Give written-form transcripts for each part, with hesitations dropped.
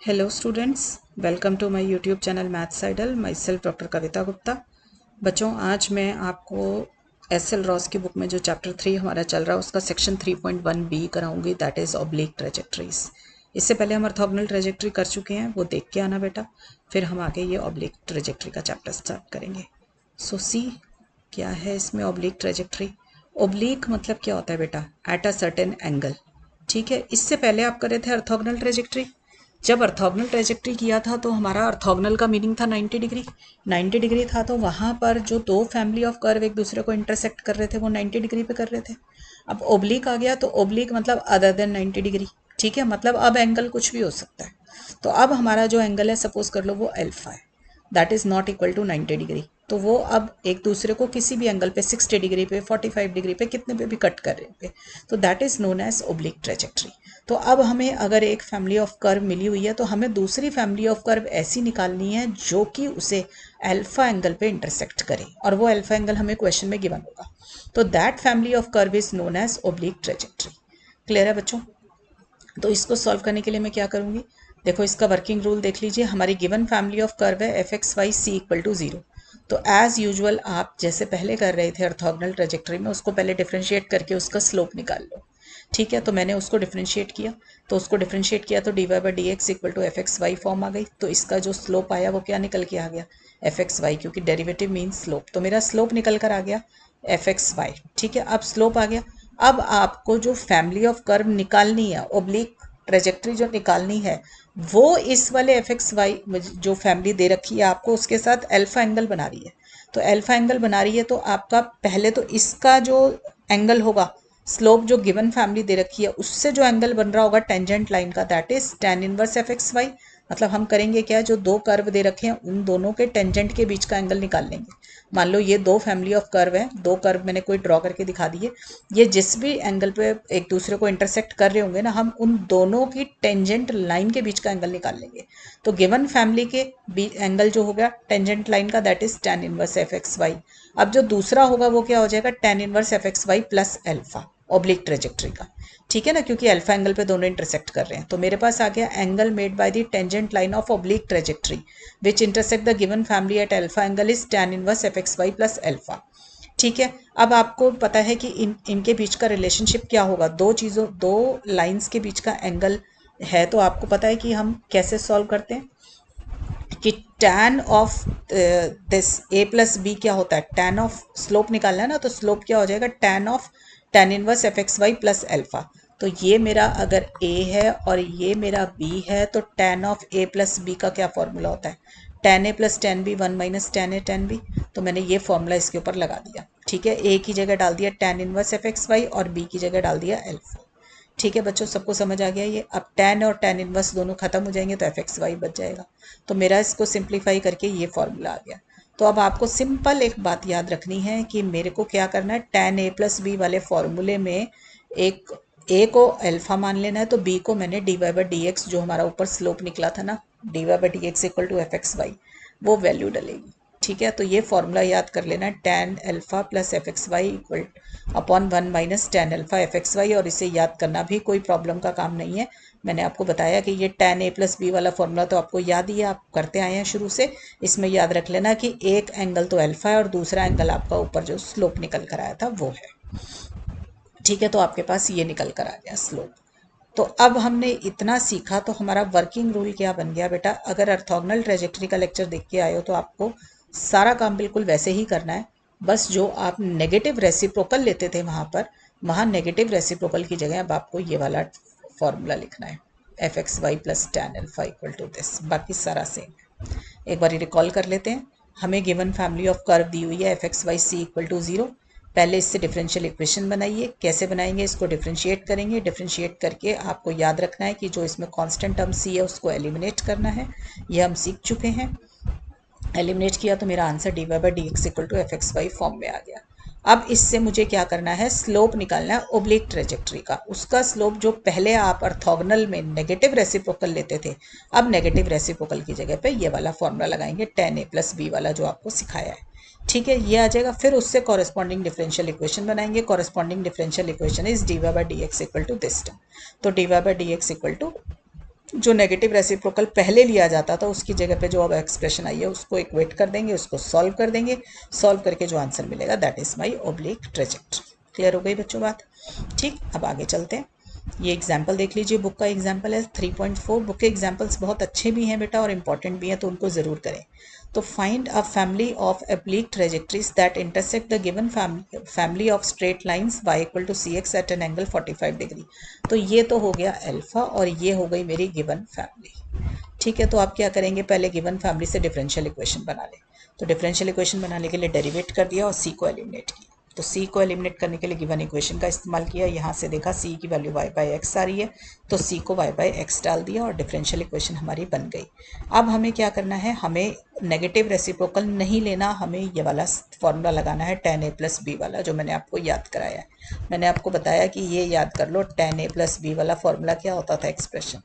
Hello students, welcome to my YouTube channel maths idol. My self doctor Kavita Gupta. बच्चों, आज मैं आपको एस एल रॉस की बुक में जो चैप्टर 3 हमारा चल रहा है उसका सेक्शन 3.1b कराऊंगी, दैट इज़ ऑब्लिक ट्रेजेक्ट्रीज। इससे पहले हम ऑर्थोगोनल ट्रेजेक्ट्री कर चुके हैं, वो देख के आना बेटा। फिर हम आगे ये ऑब्लिक ट्रेजेक्ट्री का चैप्टर स्टार्ट करेंगे। सो सी, क्या है इसमें ऑब्लिक ट्रेजेक्ट्री। ऑब्लिक मतलब क्या होता है बेटा? At a certain angle. ठीक है, इससे पहले आप कर रहे थे ऑर्थोगोनल ट्रेजेक्ट्री। जब ऑर्थोगोनल ट्रेजेक्ट्री किया था तो हमारा ऑर्थोगोनल का मीनिंग था 90 डिग्री। 90 डिग्री था तो वहाँ पर जो दो फैमिली ऑफ कर्व एक दूसरे को इंटरसेक्ट कर रहे थे वो 90 डिग्री पे कर रहे थे। अब ओब्लिक आ गया तो ओब्लिक मतलब अदर देन 90 डिग्री। ठीक है, मतलब अब एंगल कुछ भी हो सकता है। तो अब हमारा जो एंगल है, सपोज कर लो वो अल्फा है, that is not equal to 90 degree. तो वो अब एक दूसरे को किसी भी एंगल पे 60 डिग्री पे, 45 डिग्री पे, कितने पे भी कट कर रहे हैं, तो that is known as oblique trajectory. तो अब हमें अगर एक फैमिली ऑफ कर्व मिली हुई है तो हमें दूसरी फैमिली ऑफ कर्व ऐसी निकालनी है जो कि उसे अल्फा एंगल पे इंटरसेक्ट करे, और वो अल्फा एंगल हमें क्वेश्चन में गिवन होगा। तो that family of curve is known as oblique trajectory. Clear है बच्चों? तो इसको सॉल्व करने के लिए मैं क्या करूंगी, देखो इसका वर्किंग रूल देख लीजिए। हमारी गिवन फैमिली ऑफ कर्व है F x Y C equal to 0। तो एज यूजुअल आप जैसे पहले कर रहे थे ऑर्थोगोनल ट्रेजेक्ट्री में, उसको पहले डिफरेंशिएट करके उसका स्लोप निकाल लो। ठीक है, तो मैंने उसको डिफरेंशिएट किया। तो उसको डिफरेंशिएट किया तो d Y by D x equal to F x Y form आ गई। तो इसका जो स्लोप आया वो क्या निकल के आ गया? एफ एक्स वाई, क्योंकि डेरिवेटिव मीन्स स्लोप। तो मेरा स्लोप निकल कर आ गया एफ एक्स वाई। ठीक है, अब स्लोप आ गया। अब आपको जो फैमिली ऑफ कर्व निकालनी है, ओब्लिक ट्रेजेक्ट्री जो निकालनी है, वो इस वाले एफ एक्स वाई जो फैमिली दे रखी है आपको, उसके साथ अल्फा एंगल बना रही है। तो अल्फा एंगल बना रही है तो आपका पहले तो इसका जो एंगल होगा, स्लोप जो गिवन फैमिली दे रखी है उससे जो एंगल बन रहा होगा टेंजेंट लाइन का, that is tan inverse F x Y. मतलब हम करेंगे क्या, जो दो कर्व दे रखे हैं उन दोनों के टेंजेंट के बीच का एंगल निकाल लेंगे। मान लो ये दो फैमिली ऑफ कर्व है, दो कर्व मैंने कोई ड्रॉ करके दिखा दिए। ये जिस भी एंगल पे एक दूसरे को इंटरसेक्ट कर रहे होंगे ना, हम उन दोनों की टेंजेंट लाइन के बीच का एंगल निकाल लेंगे। तो गिवन फैमिली के एंगल जो हो गया टेंजेंट लाइन का, that is tan inverse F x Y. अब जो दूसरा होगा वो क्या हो जाएगा? tan inverse F x Y plus alpha, oblique trajectory का। ठीक है ना, क्योंकि अल्फा एंगल पे दोनों इंटरसेक्ट कर रहे हैं। तो मेरे पास आ गया angle made by the tangent line of oblique trajectory which intersect the given family at alpha angle is tan inverse F x Y plus alpha. ठीक है, अब आपको पता है कि इनके बीच का रिलेशनशिप क्या होगा, दो चीज़ों, दो लाइंस के बीच का एंगल है। तो आपको पता है कि हम कैसे सॉल्व करते हैं कि tan of this a plus B क्या होता है? tan ऑफ स्लोप निकालना है ना, तो स्लोप क्या हो जाएगा? tan of tan inverse F x Y plus alpha. तो ये मेरा अगर a है और ये मेरा b है, तो tan of a plus B का क्या फॉर्मूला होता है? tan a plus tan b 1 minus tan a tan b। तो मैंने ये फॉर्मूला इसके ऊपर लगा दिया। ठीक है, a की जगह डाल दिया tan inverse F x Y और b की जगह डाल दिया अल्फा। ठीक है बच्चों, सबको समझ आ गया ये? अब tan और tan इनवर्स दोनों खत्म हो जाएंगे तो एफ एक्स वाई बच जाएगा। तो मेरा इसको सिंप्लीफाई करके ये फॉर्मूला आ गया। तो अब आपको सिंपल एक बात याद रखनी है कि मेरे को क्या करना है, tan a प्लस बी वाले फॉर्मूले में एक a को अल्फा मान लेना है, तो b को मैंने D Y by D X, जो हमारा ऊपर स्लोप निकला था ना, D Y by D x equal to F x Y, वो वैल्यू डलेगी। ठीक है, तो ये फॉर्मूला याद कर लेना, tan alpha plus F x Y equal upon 1 minus tan alpha F x Y. और इसे याद करना भी कोई प्रॉब्लम का काम नहीं है। मैंने आपको बताया कि ये tan a प्लस बी वाला फॉर्मूला तो आपको याद ही है, आप करते आए हैं शुरू से। इसमें याद रख लेना कि एक एंगल तो अल्फा है और दूसरा एंगल आपका ऊपर जो स्लोप निकल कर आया था वो है। ठीक है, तो आपके पास ये निकल कर आ गया स्लोप। तो अब हमने इतना सीखा, तो हमारा वर्किंग रूल क्या बन गया बेटा? अगर ऑर्थोगोनल ट्रेजेक्ट्री का लेक्चर देख के आए हो तो आपको सारा काम बिल्कुल वैसे ही करना है। बस जो आप नेगेटिव रेसिप्रोकल लेते थे वहाँ नेगेटिव रेसिप्रोकल की जगह अब आपको ये वाला फॉर्मूला लिखना है, F x Y plus tan alpha equal to this. बाकी सारा सेम है। एक बार रिकॉल कर लेते हैं। हमें गिवन फैमिली ऑफ कर्व दी हुई है F x Y C equal to 0। पहले इससे डिफरेंशियल इक्वेशन बनाइए। कैसे बनाएंगे? इसको डिफरेंशिएट करेंगे। डिफरेंशिएट करके आपको याद रखना है कि जो इसमें कांस्टेंट टर्म सी है उसको एलिमिनेट करना है। ये हम सीख चुके हैं। एलिमिनेट किया तो मेरा answer D Y by D x equal to F x Y form में आ गया। अब इससे मुझे क्या करना है? स्लोप निकालना है ओब्लिक ट्रेजेक्ट्री का। उसका स्लोप जो पहले आप ऑर्थोगोनल में नेगेटिव रेसिप्रोकल लेते थे, अब नेगेटिव रेसिप्रोकल की जगह पे ये वाला फॉर्मूला लगाएंगे, tan a प्लस बी वाला जो आपको सिखाया है। ठीक है, ये आ जाएगा। फिर उससे कॉरेस्पॉन्डिंग डिफरेंशियल इक्वेशन बनाएंगे। Corresponding differential equation is d Y by D x equal to this term. तो d Y by D x equal to जो नेगेटिव रेसिप्रोकल पहले लिया जाता था उसकी जगह पे जो अब एक्सप्रेशन आई है उसको इक्वेट कर देंगे, उसको सॉल्व कर देंगे, सॉल्व करके जो आंसर मिलेगा that is my oblique trajectory. Clear हो गई बच्चों बात? ठीक, अब आगे चलते हैं। ये एग्जाम्पल देख लीजिए, बुक का एग्जाम्पल है 3.4। बुक के एग्जाम्पल्स बहुत अच्छे भी हैं बेटा और इंपॉर्टेंट भी हैं, तो उनको ज़रूर करें। तो find a family of oblique trajectories that intersect the given family of straight lines y equal to C X at an angle 45 degree. तो ये तो हो गया अल्फा और ये हो गई मेरी गिवन फैमिली। ठीक है, तो आप क्या करेंगे, पहले गिवन फैमिली से डिफरेंशियल इक्वेशन बना लें। तो डिफरेंशियल इक्वेशन बनाने के लिए डेरिवेट कर दिया और सी को एलिमिनेट किया। तो सी को एलिमिनेट करने के लिए गिवन इक्वेशन का इस्तेमाल किया। यहाँ से देखा सी की वैल्यू y बाई एक्स आ रही है, तो सी को y बाई एक्स डाल दिया और डिफरेंशियल इक्वेशन हमारी बन गई। अब हमें क्या करना है, हमें नेगेटिव रेसिप्रोकल नहीं लेना, हमें ये वाला फॉर्मूला लगाना है tan a प्लस बी वाला, जो मैंने आपको याद कराया है। मैंने आपको बताया कि ये याद कर लो, tan a प्लस बी वाला फॉर्मूला क्या होता था, एक्सप्रेशन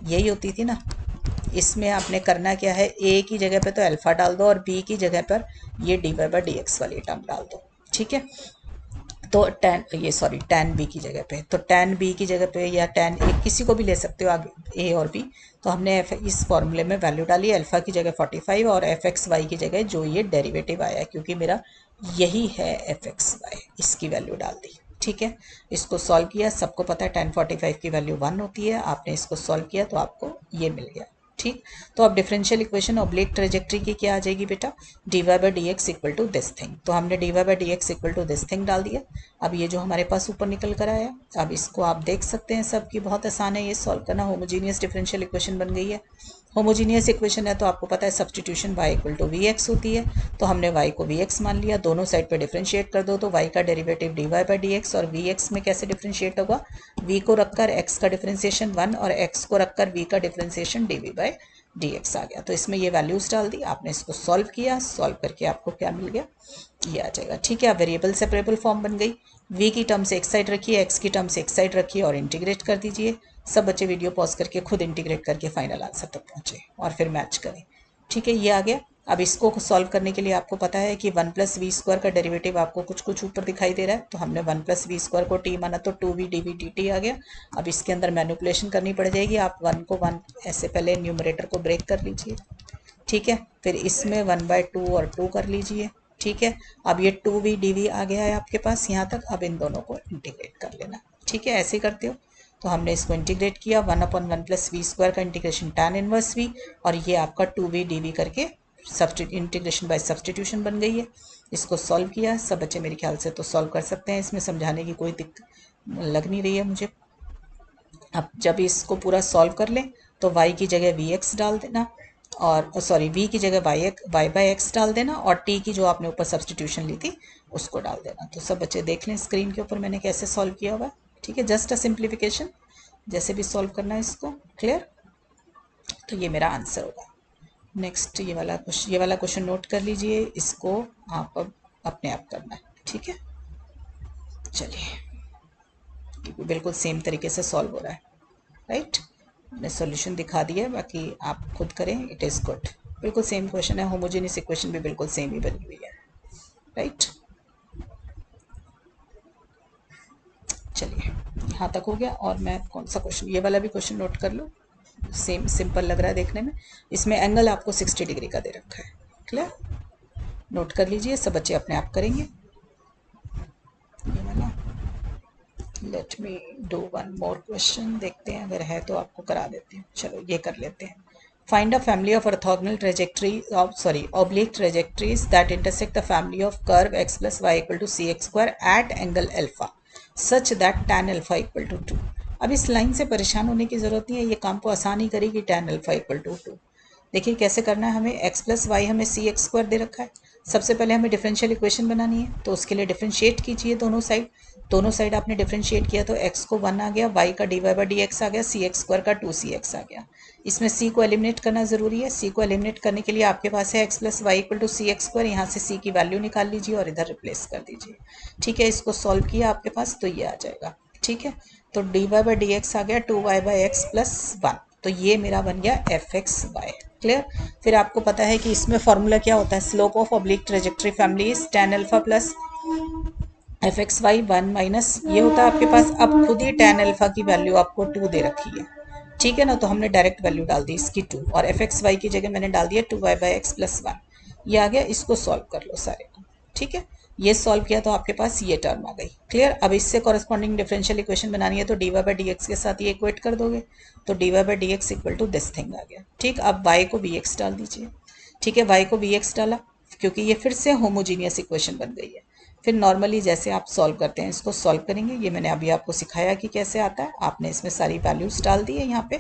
यही होती थी ना। इसमें आपने करना क्या है, a की जगह पे तो अल्फा डाल दो और b की जगह पर ये D Y by D X वाली टर्म डाल दो। ठीक है, तो tan b की जगह पे, तो tan b की जगह पे या tan a किसी को भी ले सकते हो आगे, a और b। तो हमने इस फॉर्मूले में वैल्यू डाली, अल्फा की जगह 45 और एफ एक्स वाई की जगह जो ये डेरिवेटिव आया, क्योंकि मेरा यही है एफ एक्स वाई, इसकी वैल्यू डाल दी। ठीक है, इसको सॉल्व किया, सबको पता है tan 45 की वैल्यू 1 होती है, आपने इसको सॉल्व किया तो आपको ये मिल गया। ठीक, तो अब डिफरेंशियल इक्वेशन ऑब्लिक ट्रेजेक्ट्री की क्या आ जाएगी बेटा, D Y by D x equal to this thing. तो हमने D Y by D x equal to this thing डाल दिया। अब ये जो हमारे पास ऊपर निकल कर आया, अब इसको आप देख सकते हैं, सबकी बहुत आसान है ये सॉल्व करना। होमोजीनियस डिफरेंशियल इक्वेशन बन गई है। होमोजीनियस इक्वेशन है तो आपको पता है substitution y equal to V X होती है, तो हमने y को वी एक्स मान लिया। दोनों साइड पे डिफरेंशिएट कर दो तो y का derivative D Y by D X, और वी एक्स में कैसे डिफरेंशिएट होगा, v को रखकर x का डिफरेंशिएशन 1 और x को रखकर v का differentiation d v by D x आ गया। तो इसमें ये वैल्यूज डाल दी, आपने इसको सॉल्व किया, सॉल्व करके आपको क्या मिल गया, ये आ जाएगा। ठीक है, अब वेरिएबल सेपरेबल फॉर्म बन गई। v की टर्म से एक साइड रखिए, x की टर्म से एक साइड रखिए और इंटीग्रेट कर दीजिए। सब बच्चे वीडियो पॉज करके खुद इंटीग्रेट करके फाइनल आंसर तक पहुंचे और फिर मैच करें। ठीक है, ये आ गया। अब इसको सॉल्व करने के लिए आपको पता है कि 1 प्लस वी स्क्वायर का डेरिवेटिव आपको कुछ कुछ ऊपर दिखाई दे रहा है, तो हमने 1 प्लस वी स्क्वायर को टी माना तो 2v dv dt आ गया। अब इसके अंदर मैनिपुलेशन करनी पड़ जाएगी, आप 1 को 1 ऐसे पहले न्यूमरेटर को ब्रेक कर लीजिए। ठीक है, फिर इसमें 1/2 और 2 कर लीजिए। ठीक है, अब ये 2v dv आ गया है आपके पास यहाँ तक। अब इन दोनों को इंटीग्रेट कर लेना। ठीक है, ऐसे ही करते हो। तो हमने इसको इंटीग्रेट किया, 1/1 प्लस वी स्क्वायर का इंटीग्रेशन tan इनवर्स v, और ये आपका 2v dv करके इंटीग्रेशन बाय सब्सटीट्यूशन बन गई है। इसको सॉल्व किया, सब बच्चे मेरे ख्याल से तो सॉल्व कर सकते हैं, इसमें समझाने की कोई दिक्कत लग नहीं रही है मुझे। अब जब इसको पूरा सॉल्व कर लें तो y की जगह वी एक्स डाल देना, और सॉरी v की जगह y बाई एक्स डाल देना, और t की जो आपने ऊपर सब्सटीट्यूशन ली थी उसको डाल देना। तो सब बच्चे देख लें स्क्रीन के ऊपर मैंने कैसे सॉल्व किया हुआ। ठीक है, जस्ट अ सिंप्लीफिकेशन, जैसे भी सॉल्व करना है इसको। क्लियर, तो ये मेरा आंसर होगा। नेक्स्ट ये वाला क्वेश्चन नोट कर लीजिए, इसको आप अब अपने आप करना है। ठीक है, चलिए, बिल्कुल सेम तरीके से सॉल्व हो रहा है, राइट। मैंने सॉल्यूशन दिखा दिया है, बाकी आप खुद करें, इट इज़ गुड। बिल्कुल सेम क्वेश्चन है, होमोजेनियस इक्वेशन भी बिल्कुल सेम ही बनी हुई है, राइट। चलिए, यहाँ तक हो गया। और मैं कौन सा क्वेश्चन, ये वाला भी क्वेश्चन नोट कर लो, सेम सिंपल लग रहा है देखने में। इसमें एंगल आपको 60 डिग्री का दे रखा है। क्लियर, नोट कर लीजिए, सब बच्चे अपने आप करेंगे। ये वाला, let me do one more question, देखते हैं अगर है तो आपको करा देते हैं। चलो ये कर लेते हैं। Find a family of orthogonal oblique trajectories that intersect the family of curve x plus y equal to cx square at angle alpha such that tan alpha equal to 2। अब इस लाइन से परेशान होने की जरूरत नहीं है, ये काम को आसान ही करेगी। tan alpha equal to 2, देखिए कैसे करना है हमें। x प्लस वाई हमें सी एक्स स्क्वायर दे रखा है। सबसे पहले हमें डिफरेंशियल इक्वेशन बनानी है, तो उसके लिए डिफरेंशिएट कीजिए दोनों साइड आपने डिफरेंशिएट किया तो x को 1 आ गया, y का d Y by D x आ गया, सी एक्स स्क्वायर का 2cx आ गया। इसमें c को एलिमिनेट करना जरूरी है। c को एलिमिनेट करने के लिए आपके पास है x plus Y equal to C X square, यहाँ से c की वैल्यू निकाल लीजिए और इधर रिप्लेस कर दीजिए। ठीक है, इसको सॉल्व किया आपके पास तो ये आ जाएगा। ठीक है, तो d Y by D x आ गया 2y बाई एक्स प्लस 1, तो ये मेरा बन गया एफ एक्स वाई। क्लियर, फिर आपको पता है कि इसमें फॉर्मूला क्या होता है, slope of oblique trajectory family is tan alpha plus F x Y 1 minus ये होता है आपके पास। अब खुद ही tan अल्फा की वैल्यू आपको 2 दे रखी है, ठीक है ना। तो हमने डायरेक्ट वैल्यू डाल दी इसकी 2 और एफ एक्स वाई की जगह मैंने डाल दिया 2y बाई एक्स प्लस 1। ये आ गया, इसको सॉल्व कर लो सारे को। ठीक है, ये सॉल्व किया तो आपके पास ये टर्म आ गई। क्लियर। अब इससे कॉरेस्पॉन्डिंग डिफरेंशियल इक्वेशन बनानी है तो d Y by D x के साथ ये इक्वेट कर दोगे तो d Y by D x equal to this thing आ गया। ठीक, अब y को वी एक्स डाल दीजिए। ठीक है, y को वी एक्स डाला क्योंकि ये फिर से होमोजीनियस इक्वेशन बन गई है। फिर नॉर्मली जैसे आप सॉल्व करते हैं इसको सॉल्व करेंगे। ये मैंने अभी आपको सिखाया कि कैसे आता है। आपने इसमें सारी वैल्यूज डाल दी है यहाँ पे,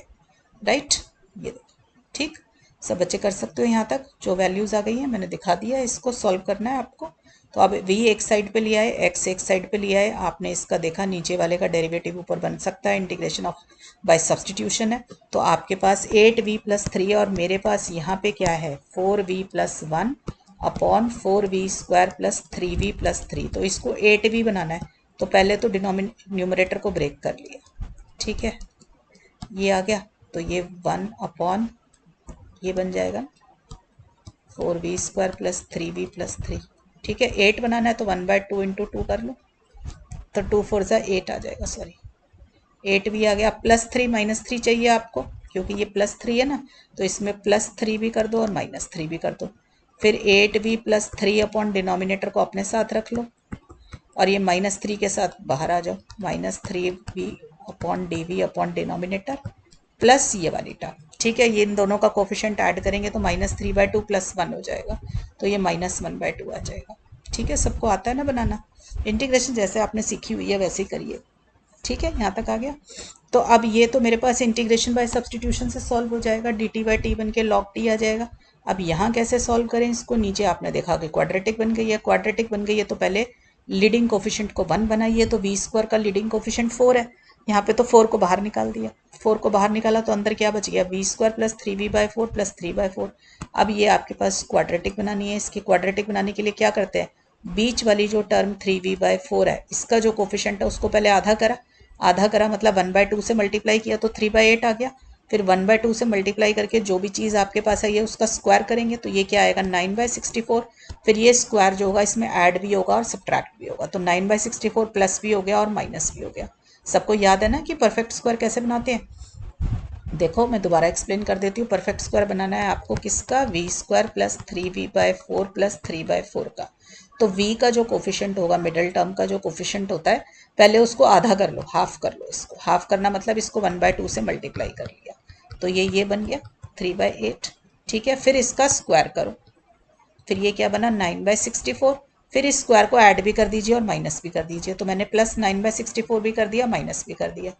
राइट। ये देखो, ठीक, सब बच्चे कर सकते हो यहाँ तक। जो वैल्यूज आ गई हैं मैंने दिखा दिया, इसको सॉल्व करना है आपको। तो अब v एक साइड पे लिया है, x एक साइड पे लिया है। आपने इसका देखा नीचे वाले का डेरिवेटिव ऊपर बन सकता है, इंटीग्रेशन ऑफ बाय सब्सटीट्यूशन है। तो आपके पास 8v प्लस 3 और मेरे पास यहाँ पे क्या है 4v plus 1 upon 4v square plus 3v plus 3। तो इसको 8v बनाना है तो पहले तो न्यूमरेटर को ब्रेक कर लिया। ठीक है, ये आ गया तो ये 1 अपॉन ये बन जाएगा 4v square plus 3v plus 3। ठीक है, 8 बनाना है तो 1/2 इंटू 2 कर लो तो 2 4 जा 8 आ जाएगा। सॉरी, 8 भी आ गया। प्लस 3 माइनस 3 चाहिए आपको क्योंकि ये प्लस 3 है ना, तो इसमें प्लस 3 भी कर दो और माइनस 3 भी कर दो। फिर 8v प्लस 3 अपॉन डिनोमिनेटर को अपने साथ रख लो और ये माइनस 3 के साथ बाहर आ जाओ। Minus 3v upon D upon denominator plus ये वाली टर्म। ठीक है, ये इन दोनों का कोफिशिएंट ऐड करेंगे तो -3/2 प्लस 1 हो जाएगा तो ये -1/2 आ जाएगा। ठीक है, सबको आता है ना बनाना। इंटीग्रेशन जैसे आपने सीखी हुई है वैसे ही करिए। ठीक है, यहाँ तक आ गया। तो अब ये तो मेरे पास इंटीग्रेशन बाय सब्सटीट्यूशन से सॉल्व हो जाएगा, dt/t बन के log t आ जाएगा। अब यहाँ कैसे सॉल्व करें इसको, नीचे आपने देखा कि क्वाड्रेटिक बन गई है। क्वाड्रेटिक बन गई है तो पहले लीडिंग कोफिशिएंट को 1 बनाइए। तो v स्क्वायर का लीडिंग कोफिशिएंट 4 है, यहाँ पे तो 4 को बाहर निकाल दिया। 4 को बाहर निकाला तो अंदर क्या बच गया v square plus 3v/4 plus 3/4। अब ये आपके पास क्वाड्रेटिक बनानी है। इसकी क्वाड्रेटिक बनाने के लिए क्या करते हैं, बीच वाली जो टर्म 3v/4 है इसका जो कोफिशिएंट है उसको पहले आधा करा मतलब 1/2 से मल्टीप्लाई किया तो 3/8 आ गया। फिर 1/2 से मल्टीप्लाई करके जो भी चीज़ आपके पास है ये उसका स्क्वायर करेंगे तो ये क्या आएगा 9/64। फिर ये स्क्वायर जो होगा इसमें ऐड भी होगा और सब्ट्रैक्ट भी होगा तो 9/64 प्लस भी हो गया और माइनस भी हो गया। सबको याद है ना कि परफेक्ट स्क्वायर कैसे बनाते हैं। देखो मैं दोबारा एक्सप्लेन कर देती हूँ। परफेक्ट स्क्वायर बनाना है आपको किसका, v square plus 3v/4 plus 3/4 का। तो v का जो कोफिशिएंट होगा, मिडिल टर्म का जो कोफिशिएंट होता है, पहले उसको आधा कर लो, हाफ कर लो। इसको हाफ करना मतलब इसको 1/2 से मल्टीप्लाई कर लिया तो ये बन गया 3/8। ठीक है, फिर इसका स्क्वायर करो, फिर ये क्या बना 9/64। फिर इस स्क्वायर को ऐड भी कर दीजिए और माइनस भी कर दीजिए। तो मैंने प्लस 9/64 भी कर दिया, माइनस भी कर दिया।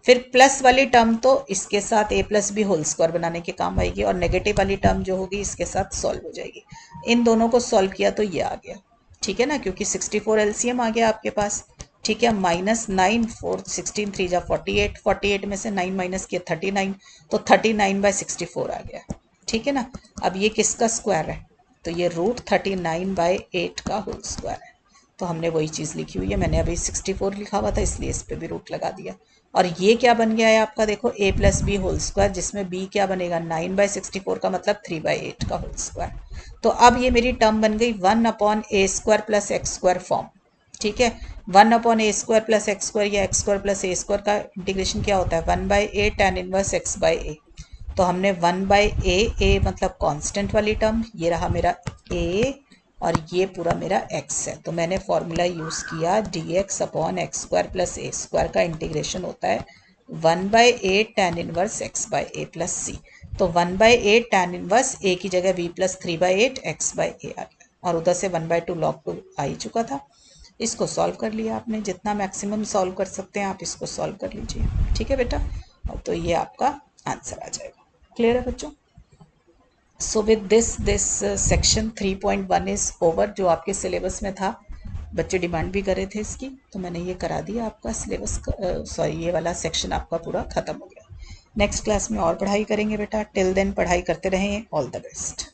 फिर प्लस वाली टर्म तो इसके साथ a plus B whole square बनाने के काम आएगी और नेगेटिव वाली टर्म जो होगी इसके साथ सॉल्व हो जाएगी। इन दोनों को सॉल्व किया तो ये आ गया। ठीक है ना, क्योंकि 64 एलसीएम आ गया आपके पास। ठीक है, -9 4 16 3 जा 48, 48 में से 9 माइनस किया 39 तो 39/64 आ गया। ठीक है ना, अब ये किसका स्क्वायर है तो ये √39/8 का होल स्क्वायर है। तो हमने वही चीज़ लिखी हुई है, मैंने अभी 64 लिखा हुआ था इसलिए इस पर भी रूट लगा दिया। और ये क्या बन गया है आपका, देखो a plus B whole square, जिसमें b क्या बनेगा 9/64 का मतलब 3/8 का होल स्क्वायर। तो अब ये मेरी टर्म बन गई 1/a² प्लस x² फॉर्म। ठीक है, 1/a² प्लस x² या x² प्लस a² का इंटीग्रेशन क्या होता है 1/a tan इनवर्स x/a। तो हमने 1/a मतलब कांस्टेंट वाली टर्म, ये रहा मेरा a और ये पूरा मेरा x है। तो मैंने फॉर्मूला यूज़ किया dx upon x² plus a² का इंटीग्रेशन होता है 1/a tan inverse x/a plus c। तो 1/a tan इनवर्स a की जगह v प्लस 3/8 x/a आ गया और उधर से 1/2 log 2 आ ही चुका था। इसको सॉल्व कर लिया आपने, जितना मैक्सिमम सॉल्व कर सकते हैं आप इसको सॉल्व कर लीजिए। ठीक है बेटा, और तो ये आपका आंसर आ जाएगा। क्लियर है बच्चों। So with this section 3.1 is over. जो आपके सिलेबस में था, बच्चे डिमांड भी कर रहे थे इसकी, तो मैंने ये करा दिया आपका सिलेबस। सॉरी, ये वाला सेक्शन आपका पूरा खत्म हो गया। नेक्स्ट क्लास में और पढ़ाई करेंगे बेटा। टिल देन पढ़ाई करते रहें। All the best.